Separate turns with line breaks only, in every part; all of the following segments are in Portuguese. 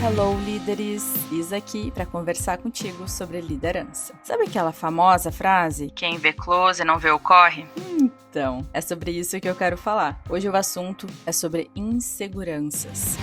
Hello, líderes! Liz aqui para conversar contigo sobre liderança. Sabe aquela famosa frase? Quem vê close não vê o corre? Então, é sobre isso que eu quero falar. Hoje o assunto é sobre inseguranças.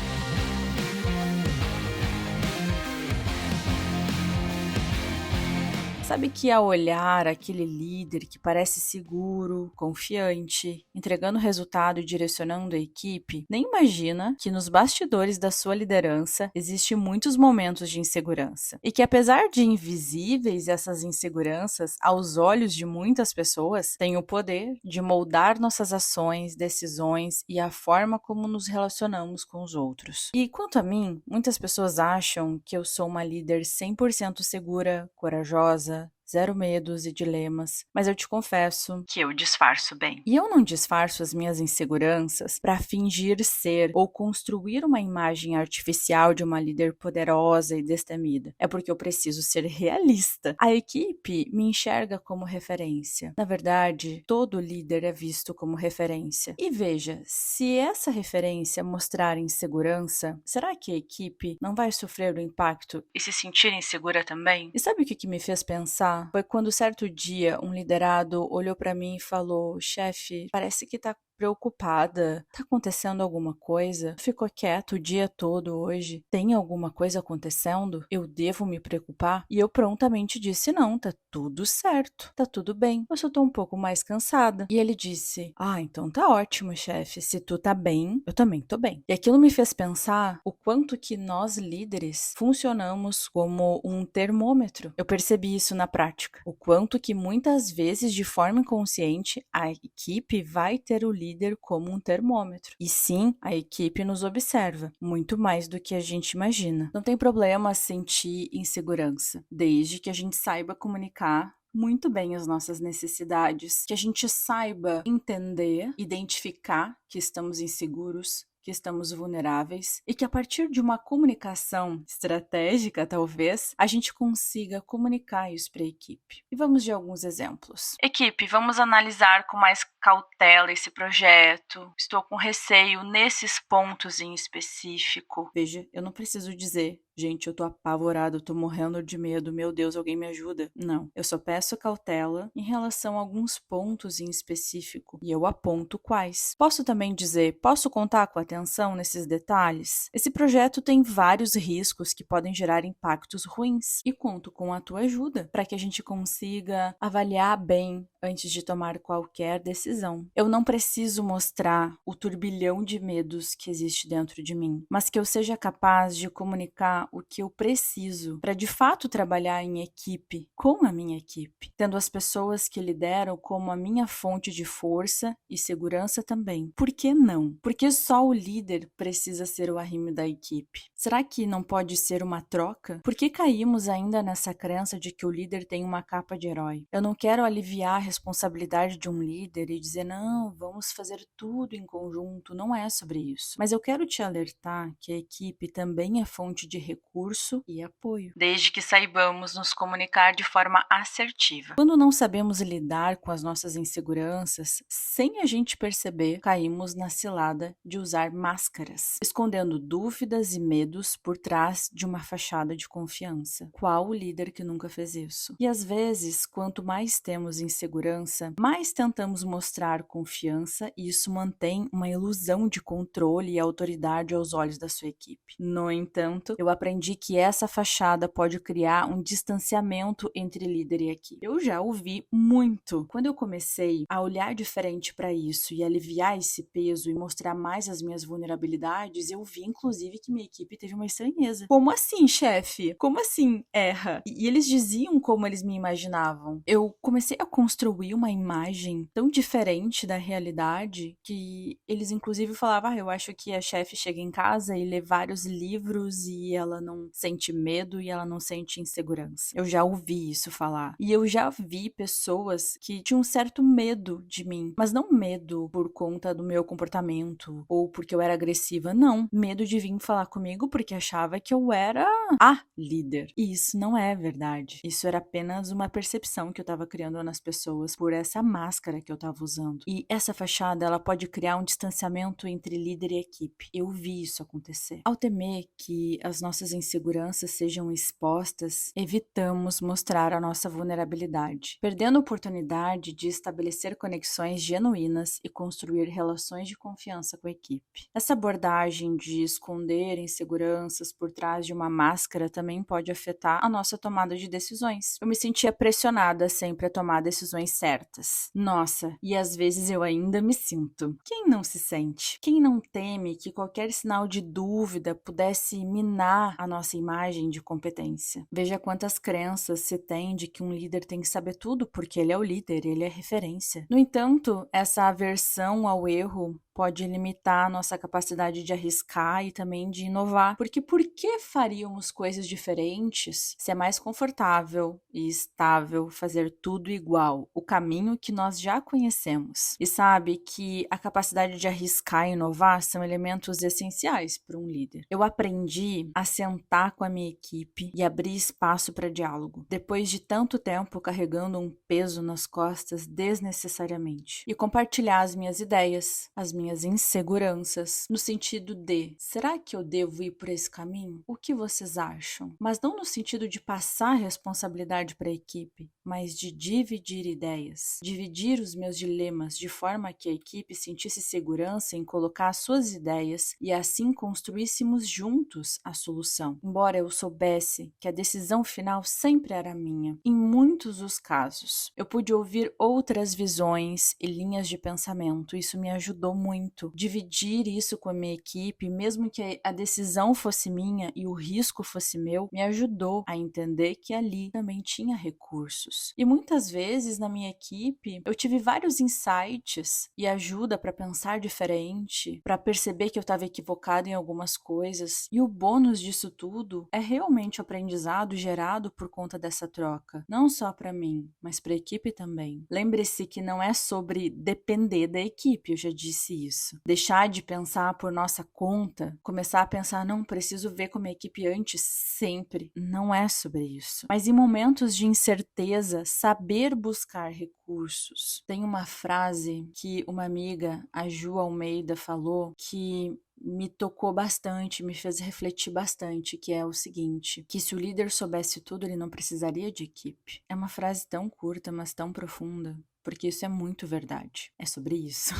Sabe que ao olhar aquele líder que parece seguro, confiante, entregando resultado e direcionando a equipe, nem imagina que nos bastidores da sua liderança existem muitos momentos de insegurança. E que apesar de invisíveis essas inseguranças aos olhos de muitas pessoas, têm o poder de moldar nossas ações, decisões e a forma como nos relacionamos com os outros. E quanto a mim, muitas pessoas acham que eu sou uma líder 100% segura, corajosa, zero medos e dilemas, mas eu te confesso que eu disfarço bem. E eu não disfarço as minhas inseguranças para fingir ser ou construir uma imagem artificial de uma líder poderosa e destemida. É porque eu preciso ser realista. A equipe me enxerga como referência. Na verdade, todo líder é visto como referência. E veja, se essa referência mostrar insegurança, será que a equipe não vai sofrer o impacto e se sentir insegura também? E sabe o que me fez pensar? Foi quando certo dia um liderado olhou para mim e falou: chefe, parece que tá preocupada. Tá acontecendo alguma coisa? Ficou quieto o dia todo hoje? Tem alguma coisa acontecendo? Eu devo me preocupar? E eu prontamente disse: não, tá tudo certo. Tá tudo bem. Eu só tô um pouco mais cansada. E ele disse: ah, então tá ótimo, chefe. Se tu tá bem, eu também tô bem. E aquilo me fez pensar o quanto que nós líderes funcionamos como um termômetro. Eu percebi isso na prática. O quanto que muitas vezes, de forma inconsciente, a equipe vai ter o líder como um termômetro. E sim, a equipe nos observa, muito mais do que a gente imagina. Não tem problema sentir insegurança, desde que a gente saiba comunicar muito bem as nossas necessidades, que a gente saiba entender, identificar que estamos inseguros, que estamos vulneráveis e que a partir de uma comunicação estratégica, talvez, a gente consiga comunicar isso para a equipe. E vamos de alguns exemplos. Equipe, vamos analisar com mais cautela esse projeto. Estou com receio nesses pontos em específico. Veja, eu não preciso dizer: gente, eu tô apavorado, eu tô morrendo de medo, meu Deus, alguém me ajuda. Não, eu só peço cautela em relação a alguns pontos em específico e eu aponto quais. Posso também dizer: posso contar com atenção nesses detalhes? Esse projeto tem vários riscos que podem gerar impactos ruins e conto com a tua ajuda para que a gente consiga avaliar bem antes de tomar qualquer decisão. Eu não preciso mostrar o turbilhão de medos que existe dentro de mim, mas que eu seja capaz de comunicar o que eu preciso para de fato trabalhar em equipe, com a minha equipe, tendo as pessoas que lideram como a minha fonte de força e segurança também. Por que não? Porque só o líder precisa ser o arrimo da equipe. Será que não pode ser uma troca? Por que caímos ainda nessa crença de que o líder tem uma capa de herói? Eu não quero aliviar a responsabilidade de um líder e dizer: não, vamos fazer tudo em conjunto. Não é sobre isso. Mas eu quero te alertar que a equipe também é fonte de recurso e apoio, desde que saibamos nos comunicar de forma assertiva. Quando não sabemos lidar com as nossas inseguranças, sem a gente perceber, caímos na cilada de usar máscaras, escondendo dúvidas e medos por trás de uma fachada de confiança. Qual o líder que nunca fez isso? E às vezes, quanto mais temos insegurança, mais tentamos mostrar confiança e isso mantém uma ilusão de controle e autoridade aos olhos da sua equipe. No entanto, eu aprendi que essa fachada pode criar um distanciamento entre líder e equipe. Eu já ouvi muito. Quando eu comecei a olhar diferente para isso e aliviar esse peso e mostrar mais as minhas vulnerabilidades, eu vi inclusive que minha equipe teve uma estranheza. Como assim, chefe? Como assim erra? E eles diziam como eles me imaginavam. Eu comecei a construir uma imagem tão diferente da realidade que eles inclusive falavam: eu acho que a chefe chega em casa e lê vários livros e ela não sente medo e ela não sente insegurança. Eu já ouvi isso falar. E eu já vi pessoas que tinham um certo medo de mim, mas não medo por conta do meu comportamento ou porque eu era agressiva, não. Medo de vir falar comigo porque achava que eu era a líder. E isso não é verdade. Isso era apenas uma percepção que eu estava criando nas pessoas por essa máscara que eu estava usando. E essa fachada, ela pode criar um distanciamento entre líder e equipe. Eu vi isso acontecer. Ao temer que as nossas nossas inseguranças sejam expostas, evitamos mostrar a nossa vulnerabilidade, perdendo a oportunidade de estabelecer conexões genuínas e construir relações de confiança com a equipe. Essa abordagem de esconder inseguranças por trás de uma máscara também pode afetar a nossa tomada de decisões. Eu me sentia pressionada sempre a tomar decisões certas. Nossa, e às vezes eu ainda me sinto. Quem não se sente? Quem não teme que qualquer sinal de dúvida pudesse minar a nossa imagem de competência? Veja quantas crenças se tem de que um líder tem que saber tudo porque ele é o líder, ele é referência. No entanto, essa aversão ao erro pode limitar a nossa capacidade de arriscar e também de inovar. Porque por que faríamos coisas diferentes se é mais confortável e estável fazer tudo igual, o caminho que nós já conhecemos? E sabe que a capacidade de arriscar e inovar são elementos essenciais para um líder. Eu aprendi a sentar com a minha equipe e abrir espaço para diálogo, depois de tanto tempo carregando um peso nas costas desnecessariamente, e compartilhar as minhas ideias, as minhas inseguranças, no sentido de: será que eu devo ir por esse caminho? O que vocês acham? Mas não no sentido de passar responsabilidade para a equipe, mas de dividir ideias, dividir os meus dilemas de forma que a equipe sentisse segurança em colocar suas ideias e assim construíssemos juntos a solução. Embora eu soubesse que a decisão final sempre era minha, em muitos dos casos, eu pude ouvir outras visões e linhas de pensamento. Isso me ajudou muito. Dividir isso com a minha equipe, mesmo que a decisão fosse minha e o risco fosse meu, me ajudou a entender que ali também tinha recursos. E muitas vezes na minha equipe eu tive vários insights e ajuda para pensar diferente, para perceber que eu estava equivocada em algumas coisas. E o bônus disso tudo é realmente o aprendizado gerado por conta dessa troca, não só para mim, mas para a equipe também. Lembre-se que não é sobre depender da equipe, eu já disse isso. Deixar de pensar por nossa conta, começar a pensar: não, preciso ver com a minha equipe antes, sempre. Não é sobre isso. Mas em momentos de incerteza, saber buscar recursos. Tem uma frase que uma amiga, a Ju Almeida, falou que me tocou bastante, me fez refletir bastante, que é o seguinte: que se o líder soubesse tudo, ele não precisaria de equipe. É uma frase tão curta, mas tão profunda, porque isso é muito verdade. É sobre isso.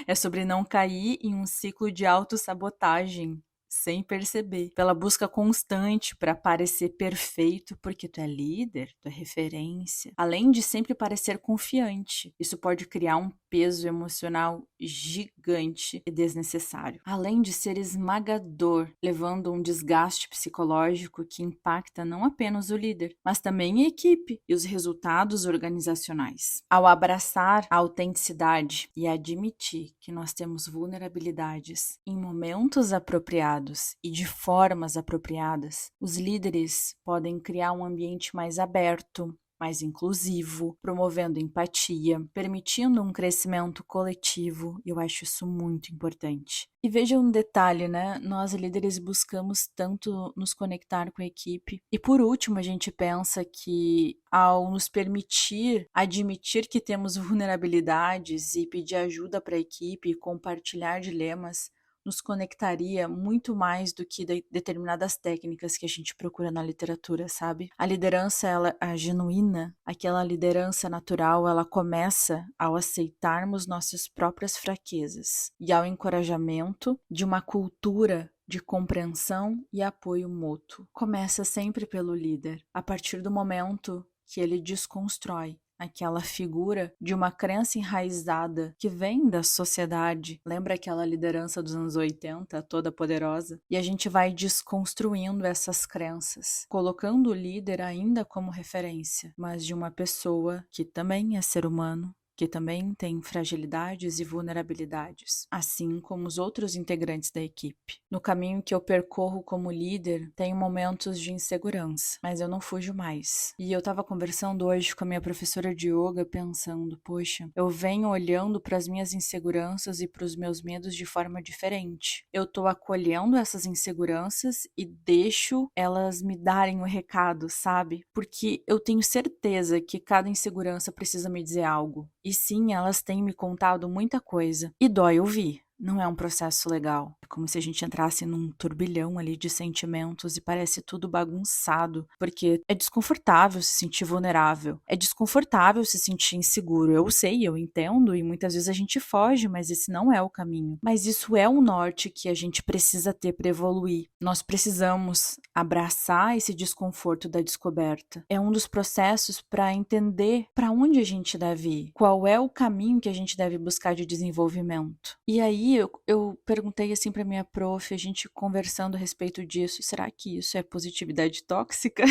É sobre não cair em um ciclo de autossabotagem sem perceber, pela busca constante para parecer perfeito porque tu é líder, tu é referência, além de sempre parecer confiante. Isso pode criar um peso emocional gigante e desnecessário, além de ser esmagador, levando um desgaste psicológico que impacta não apenas o líder, mas também a equipe e os resultados organizacionais. Ao abraçar a autenticidade e admitir que nós temos vulnerabilidades em momentos apropriados e de formas apropriadas, os líderes podem criar um ambiente mais aberto, mais inclusivo, promovendo empatia, permitindo um crescimento coletivo, e eu acho isso muito importante. E veja um detalhe, né? Nós líderes buscamos tanto nos conectar com a equipe, e por último a gente pensa que ao nos permitir admitir que temos vulnerabilidades e pedir ajuda para a equipe e compartilhar dilemas, nos conectaria muito mais do que determinadas técnicas que a gente procura na literatura, sabe? A liderança, a genuína, aquela liderança natural, ela começa ao aceitarmos nossas próprias fraquezas e ao encorajamento de uma cultura de compreensão e apoio mútuo. Começa sempre pelo líder, a partir do momento que ele desconstrói aquela figura de uma crença enraizada que vem da sociedade. Lembra aquela liderança dos anos 80, toda poderosa? E a gente vai desconstruindo essas crenças, colocando o líder ainda como referência, mas de uma pessoa que também é ser humano, que também tem fragilidades e vulnerabilidades, assim como os outros integrantes da equipe. No caminho que eu percorro como líder, tenho momentos de insegurança, mas eu não fujo mais. E eu estava conversando hoje com a minha professora de yoga, pensando: poxa, eu venho olhando para as minhas inseguranças e para os meus medos de forma diferente. Eu estou acolhendo essas inseguranças e deixo elas me darem o recado, sabe? Porque eu tenho certeza que cada insegurança precisa me dizer algo. E sim, elas têm me contado muita coisa. E dói ouvir. não é um processo legal. É como se a gente entrasse num turbilhão ali de sentimentos e parece tudo bagunçado, porque é desconfortável se sentir vulnerável, é desconfortável se sentir inseguro. Eu sei, eu entendo, e muitas vezes a gente foge, mas esse não é o caminho. Mas isso é um norte que a gente precisa ter para evoluir. Nós precisamos abraçar esse desconforto da descoberta. É um dos processos para entender para onde a gente deve ir, qual é o caminho que a gente deve buscar de desenvolvimento. E aí eu perguntei assim para minha prof, a gente conversando a respeito disso, será que isso é positividade tóxica?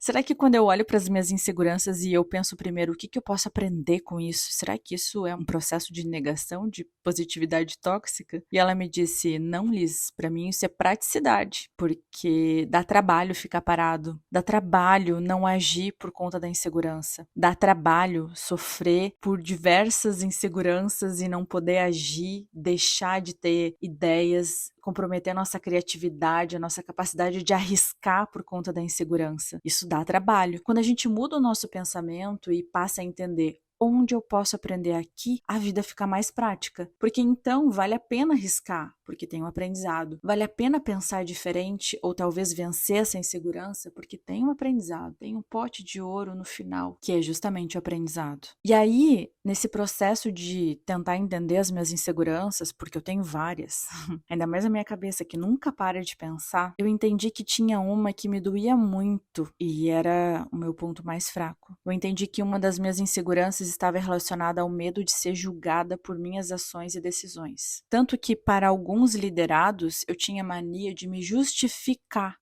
Será que quando eu olho para as minhas inseguranças e eu penso primeiro o que eu posso aprender com isso, será que isso é um processo de negação de positividade tóxica? E ela me disse, não, Liz, para mim isso é praticidade, porque dá trabalho ficar parado, dá trabalho não agir por conta da insegurança, dá trabalho sofrer por diversas inseguranças e não poder agir, deixar de ter ideias, comprometer a nossa criatividade, a nossa capacidade de arriscar por conta da insegurança. Isso dá trabalho. Quando a gente muda o nosso pensamento e passa a entender onde eu posso aprender aqui, a vida fica mais prática. Porque então vale a pena arriscar, porque tem um aprendizado. Vale a pena pensar diferente ou talvez vencer essa insegurança, porque tem um aprendizado, tem um pote de ouro no final, que é justamente o aprendizado. E aí, nesse processo de tentar entender as minhas inseguranças, porque eu tenho várias, ainda mais a minha cabeça que nunca para de pensar, eu entendi que tinha uma que me doía muito e era o meu ponto mais fraco. Eu entendi que uma das minhas inseguranças estava relacionada ao medo de ser julgada por minhas ações e decisões. Tanto que para alguns liderados eu tinha mania de me justificar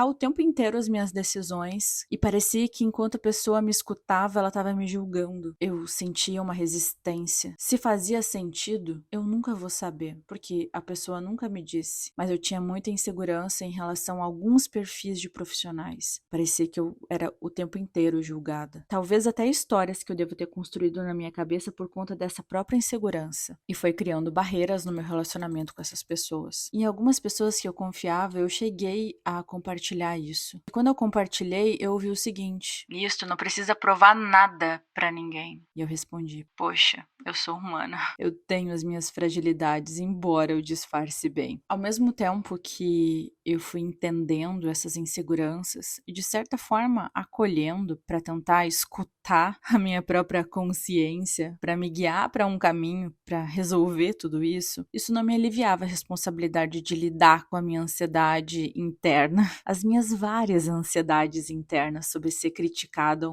o tempo inteiro as minhas decisões e parecia que enquanto a pessoa me escutava, ela estava me julgando. Eu sentia uma resistência. Se fazia sentido, eu nunca vou saber, porque a pessoa nunca me disse, mas eu tinha muita insegurança em relação a alguns perfis de profissionais. Parecia que eu era o tempo inteiro julgada. Talvez até histórias que eu devo ter construído na minha cabeça por conta dessa própria insegurança. E foi criando barreiras no meu relacionamento com essas pessoas. E algumas pessoas que eu confiava, eu cheguei a compartilhar isso. E quando eu compartilhei, eu ouvi o seguinte: "Isso, não precisa provar nada pra ninguém." E eu respondi: "Poxa, eu sou humana. Eu tenho as minhas fragilidades, embora eu disfarce bem." Ao mesmo tempo que eu fui entendendo essas inseguranças e, de certa forma, acolhendo para tentar escutar a minha própria consciência, para me guiar para um caminho, para resolver tudo isso, isso não me aliviava a responsabilidade de lidar com a minha ansiedade interna, as minhas várias ansiedades internas sobre ser criticada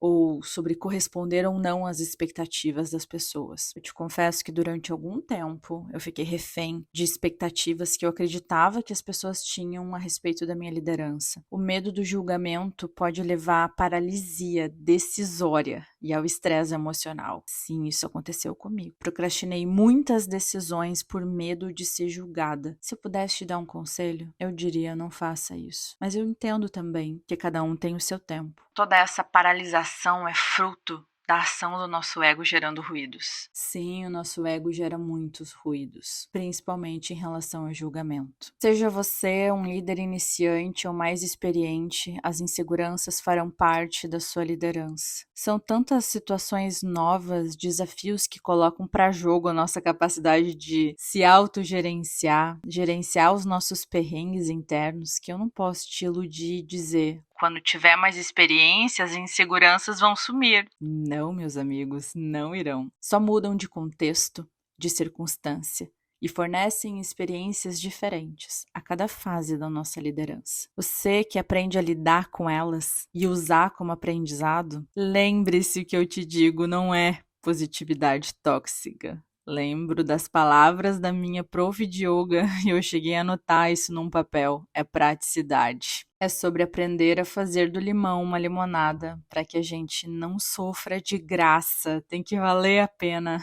ou sobre corresponder ou não às expectativas das pessoas. Eu te confesso que durante algum tempo eu fiquei refém de expectativas que eu acreditava que as pessoas tinham a respeito da minha liderança. O medo do julgamento pode levar à paralisia decisória e ao estresse emocional. Sim, isso aconteceu comigo. Procrastinei muitas decisões por medo de ser julgada. Se eu pudesse te dar um conselho, eu diria: não faça isso. Mas eu entendo também que cada um tem o seu tempo. Toda essa paralisação é fruto da ação do nosso ego gerando ruídos. Sim, o nosso ego gera muitos ruídos, principalmente em relação ao julgamento. Seja você um líder iniciante ou mais experiente, as inseguranças farão parte da sua liderança. São tantas situações novas, desafios que colocam para jogo a nossa capacidade de se autogerenciar, gerenciar os nossos perrengues internos, que eu não posso te iludir e dizer: quando tiver mais experiência, as inseguranças vão sumir. Não, meus amigos, não irão. Só mudam de contexto, de circunstância e fornecem experiências diferentes a cada fase da nossa liderança. Você que aprende a lidar com elas e usar como aprendizado, lembre-se o que eu te digo, não é positividade tóxica. Lembro das palavras da minha prof de yoga e eu cheguei a anotar isso num papel. É praticidade. É sobre aprender a fazer do limão uma limonada, para que a gente não sofra de graça. Tem que valer a pena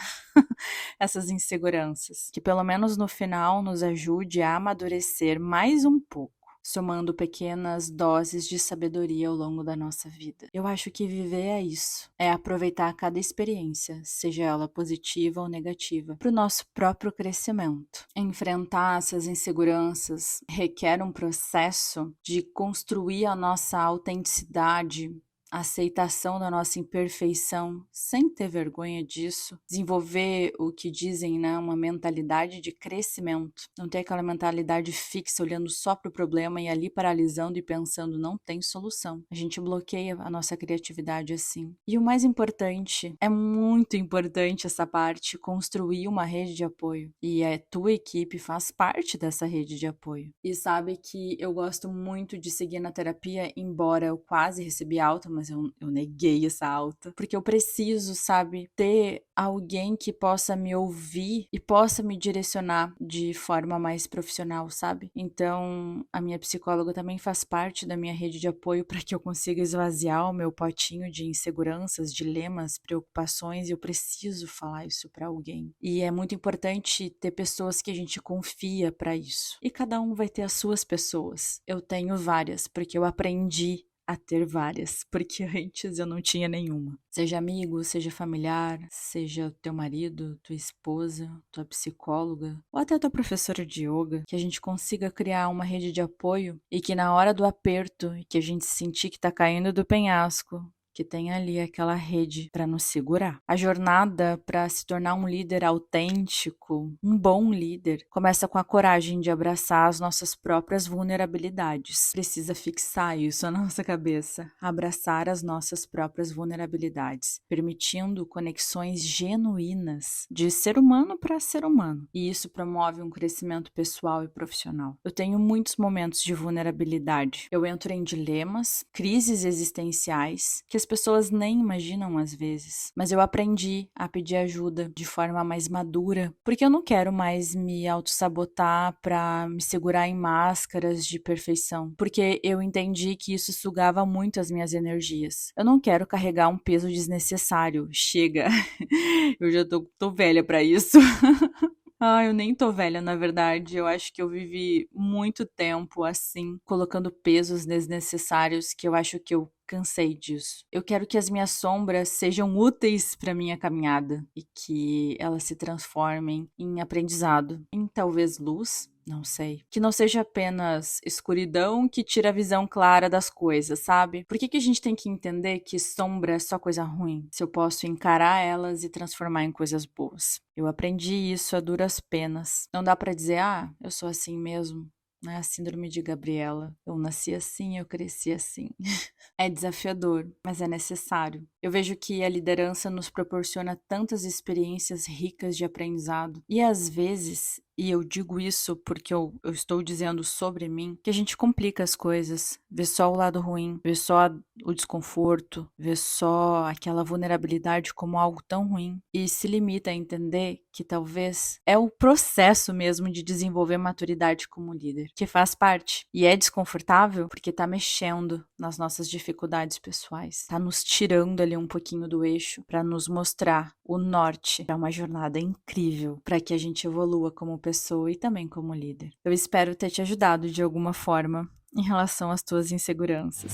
essas inseguranças. Que pelo menos no final nos ajude a amadurecer mais um pouco, somando pequenas doses de sabedoria ao longo da nossa vida. Eu acho que viver é isso, é aproveitar cada experiência, seja ela positiva ou negativa, para o nosso próprio crescimento. Enfrentar essas inseguranças requer um processo de construir a nossa autenticidade a aceitação da nossa imperfeição, sem ter vergonha disso, desenvolver o que dizem, né, uma mentalidade de crescimento, não ter aquela mentalidade fixa olhando só para o problema e ali paralisando e pensando não tem solução. A gente bloqueia a nossa criatividade assim. E o mais importante, é muito importante essa parte, construir uma rede de apoio. E a tua equipe faz parte dessa rede de apoio. E sabe que eu gosto muito de seguir na terapia, embora eu quase recebi alta, mas eu neguei essa alta, porque eu preciso, sabe, ter alguém que possa me ouvir e possa me direcionar de forma mais profissional, sabe? Então, a minha psicóloga também faz parte da minha rede de apoio para que eu consiga esvaziar o meu potinho de inseguranças, dilemas, preocupações, e eu preciso falar isso para alguém. E é muito importante ter pessoas que a gente confia para isso. E cada um vai ter as suas pessoas. Eu tenho várias, porque eu aprendi a ter várias, porque antes eu não tinha nenhuma. Seja amigo, seja familiar, seja teu marido, tua esposa, tua psicóloga, ou até tua professora de yoga, que a gente consiga criar uma rede de apoio e que na hora do aperto, e que a gente sentir que tá caindo do penhasco, que tem ali aquela rede para nos segurar. A jornada para se tornar um líder autêntico, um bom líder, começa com a coragem de abraçar as nossas próprias vulnerabilidades. Precisa fixar isso na nossa cabeça, abraçar as nossas próprias vulnerabilidades, permitindo conexões genuínas de ser humano para ser humano. E isso promove um crescimento pessoal e profissional. Eu tenho muitos momentos de vulnerabilidade. Eu entro em dilemas, crises existenciais, que as pessoas nem imaginam às vezes. Mas eu aprendi a pedir ajuda de forma mais madura, porque eu não quero mais me auto-sabotar para me segurar em máscaras de perfeição, porque eu entendi que isso sugava muito as minhas energias. Eu não quero carregar um peso desnecessário. Chega. Eu já tô velha para isso. Eu nem tô velha, na verdade. Eu acho que eu vivi muito tempo assim, colocando pesos desnecessários que eu acho que eu cansei disso. Eu quero que as minhas sombras sejam úteis para minha caminhada e que elas se transformem em aprendizado, em talvez luz. Não sei. Que não seja apenas escuridão que tira a visão clara das coisas, sabe? Por que a gente tem que entender que sombra é só coisa ruim, se eu posso encarar elas e transformar em coisas boas? Eu aprendi isso a duras penas. Não dá pra dizer, eu sou assim mesmo. Não é a síndrome de Gabriela. Eu nasci assim, eu cresci assim. É desafiador, mas é necessário. Eu vejo que a liderança nos proporciona tantas experiências ricas de aprendizado. E às vezes, e eu digo isso porque eu estou dizendo sobre mim, que a gente complica as coisas, vê só o lado ruim, vê só o desconforto, vê só aquela vulnerabilidade como algo tão ruim e se limita a entender que talvez é o processo mesmo de desenvolver maturidade como líder, que faz parte. E é desconfortável porque tá mexendo nas nossas dificuldades pessoais, tá nos tirando ali um pouquinho do eixo para nos mostrar o norte para uma jornada incrível, para que a gente evolua como pessoa e também como líder. Eu espero ter te ajudado de alguma forma em relação às tuas inseguranças.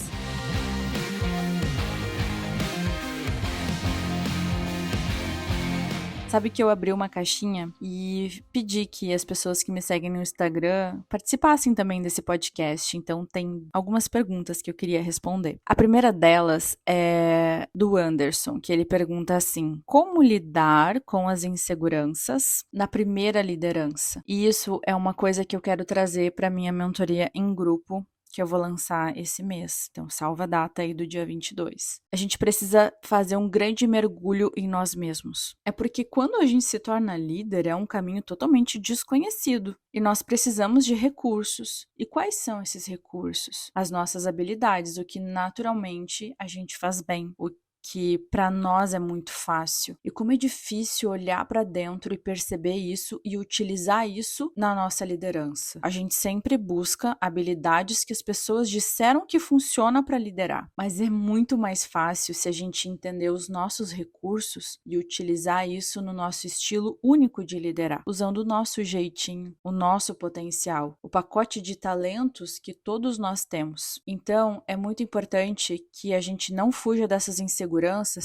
Sabe que eu abri uma caixinha e pedi que as pessoas que me seguem no Instagram participassem também desse podcast, então tem algumas perguntas que eu queria responder. A primeira delas é do Anderson, que ele pergunta assim: como lidar com as inseguranças na primeira liderança? E isso é uma coisa que eu quero trazer para minha mentoria em grupo, que eu vou lançar esse mês. Então, salva a data aí do dia 22. A gente precisa fazer um grande mergulho em nós mesmos. É porque quando a gente se torna líder, é um caminho totalmente desconhecido. E nós precisamos de recursos. E quais são esses recursos? As nossas habilidades, o que naturalmente a gente faz bem, o que para nós é muito fácil. E como é difícil olhar para dentro e perceber isso e utilizar isso na nossa liderança. A gente sempre busca habilidades que as pessoas disseram que funciona para liderar, mas é muito mais fácil se a gente entender os nossos recursos e utilizar isso no nosso estilo único de liderar, usando o nosso jeitinho, o nosso potencial, o pacote de talentos que todos nós temos. Então, é muito importante que a gente não fuja dessas inseguranças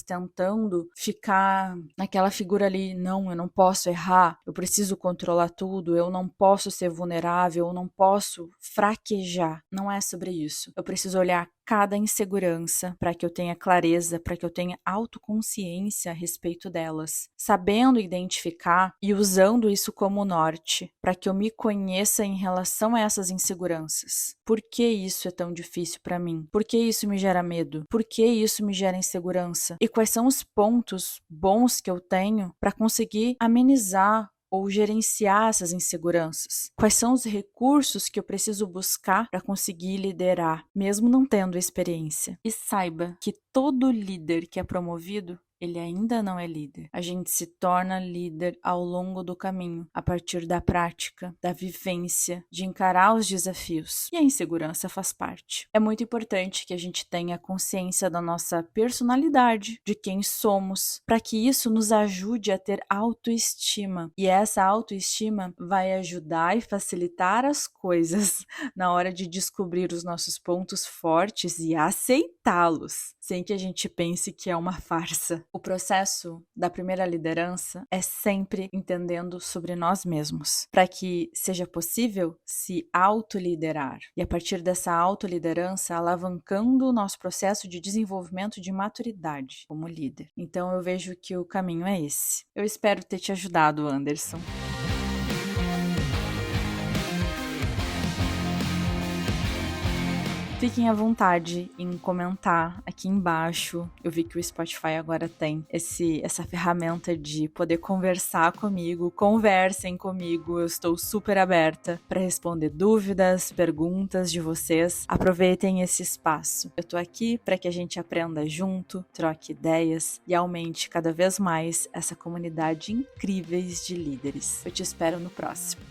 tentando ficar naquela figura ali, não, eu não posso errar, eu preciso controlar tudo, eu não posso ser vulnerável, eu não posso fraquejar. Não é sobre isso. Eu preciso olhar cada insegurança, para que eu tenha clareza, para que eu tenha autoconsciência a respeito delas, sabendo identificar e usando isso como norte, para que eu me conheça em relação a essas inseguranças. Por que isso é tão difícil para mim? Por que isso me gera medo? Por que isso me gera insegurança? E quais são os pontos bons que eu tenho para conseguir amenizar ou gerenciar essas inseguranças? Quais são os recursos que eu preciso buscar para conseguir liderar, mesmo não tendo experiência? E saiba que todo líder que é promovido, ele ainda não é líder. A gente se torna líder ao longo do caminho, a partir da prática, da vivência, de encarar os desafios. E a insegurança faz parte. É muito importante que a gente tenha consciência da nossa personalidade, de quem somos, para que isso nos ajude a ter autoestima. E essa autoestima vai ajudar e facilitar as coisas na hora de descobrir os nossos pontos fortes e aceitá-los, sem que a gente pense que é uma farsa. O processo da primeira liderança é sempre entendendo sobre nós mesmos, para que seja possível se autoliderar. E a partir dessa autoliderança, alavancando o nosso processo de desenvolvimento de maturidade como líder. Então eu vejo que o caminho é esse. Eu espero ter te ajudado, Anderson. Fiquem à vontade em comentar aqui embaixo. Eu vi que o Spotify agora tem essa ferramenta de poder conversar comigo. Conversem comigo, eu estou super aberta para responder dúvidas, perguntas de vocês. Aproveitem esse espaço. Eu tô aqui para que a gente aprenda junto, troque ideias e aumente cada vez mais essa comunidade incríveis de líderes. Eu te espero no próximo.